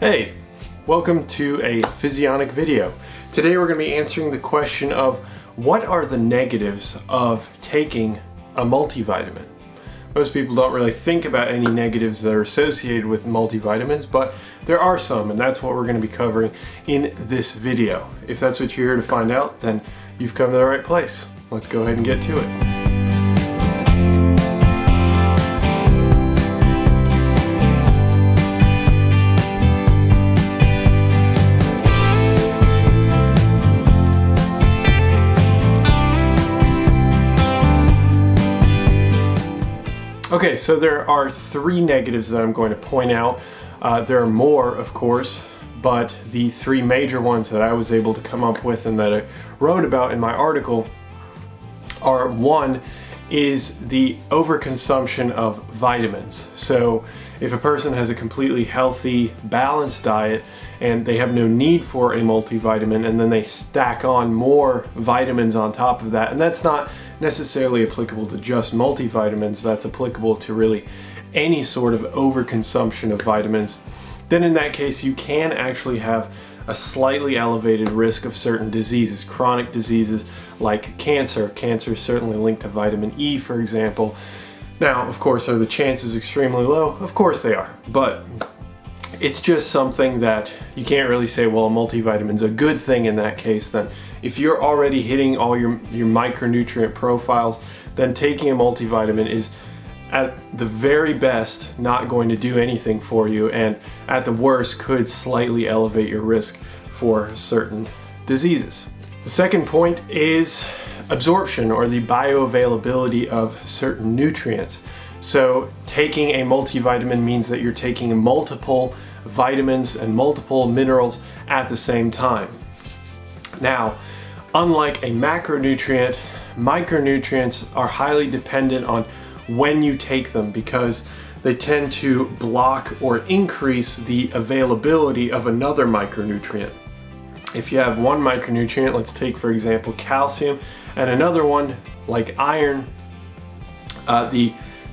Hey, welcome to a Physionic video. Today we're going to be answering the question of what are the negatives of taking a multivitamin. Most people don't really think about any negatives that are associated with multivitamins, but there are some, and that's what we're going to be covering in this video. If that's what you're here to find out, then you've come to the right place. Let's go ahead and get to it. Okay, so there are three negatives that I'm going to point out. There are more, of course, but the three major ones that I was able to come up with and that I wrote about in my article are: one is the overconsumption of vitamins. So if a person has a completely healthy, balanced diet and they have no need for a multivitamin, and then they stack on more vitamins on top of that, and that's not necessarily applicable to just multivitamins, that's applicable to really any sort of overconsumption of vitamins, then in that case you can actually have a slightly elevated risk of certain diseases, chronic diseases like cancer. Cancer is certainly linked to vitamin E, for example. Now, of course, are the chances extremely low? Of course they are, but it's just something that you can't really say, well, a multivitamin's a good thing in that case. Then if you're already hitting all your micronutrient profiles, then taking a multivitamin is at the very best not going to do anything for you, and at the worst could slightly elevate your risk for certain diseases. The second point is absorption, or the bioavailability of certain nutrients. So taking a multivitamin means that you're taking multiple vitamins and multiple minerals at the same time. Now, unlike a macronutrient, micronutrients are highly dependent on when you take them, because they tend to block or increase the availability of another micronutrient. If you have one micronutrient, let's take for example calcium, and another one like iron,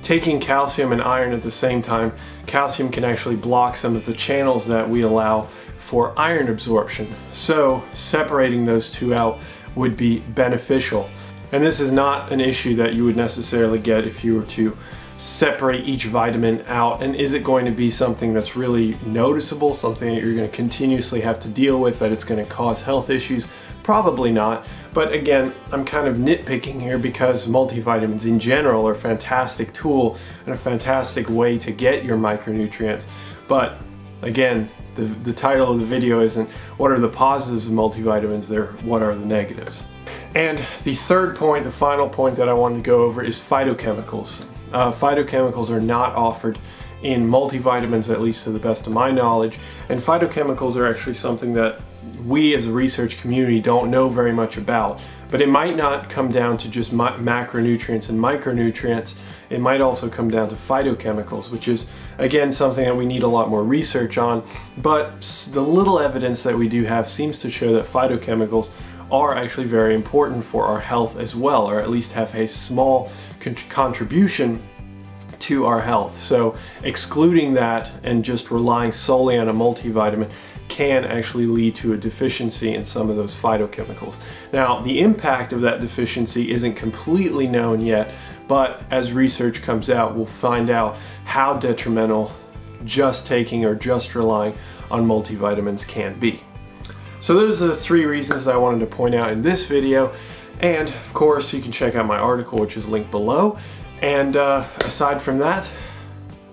taking calcium and iron at the same time, calcium can actually block some of the channels that we allow for iron absorption. So separating those two out would be beneficial. And this is not an issue that you would necessarily get if you were to separate each vitamin out. And is it going to be something that's really noticeable, something that you're going to continuously have to deal with, that it's going to cause health issues? Probably not. But again, I'm kind of nitpicking here because multivitamins in general are a fantastic tool and a fantastic way to get your micronutrients. But again, the title of the video isn't what are the positives of multivitamins, they're what are the negatives. And the third point, the final point that I wanted to go over, is phytochemicals. Phytochemicals are not offered in multivitamins, at least to the best of my knowledge, and phytochemicals are actually something that we as a research community don't know very much about. But it might not come down to just macronutrients and micronutrients. It might also come down to phytochemicals, which is again something that we need a lot more research on. But the little evidence that we do have seems to show that phytochemicals are actually very important for our health as well, or at least have a small contribution to our health. So excluding that and just relying solely on a multivitamin can actually lead to a deficiency in some of those phytochemicals. Now, the impact of that deficiency isn't completely known yet, but as research comes out, we'll find out how detrimental just taking or just relying on multivitamins can be. So those are the three reasons that I wanted to point out in this video, and of course you can check out my article, which is linked below. And aside from that,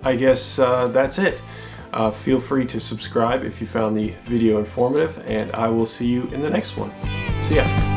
I guess that's it. Feel free to subscribe if you found the video informative, and I will see you in the next one. See ya.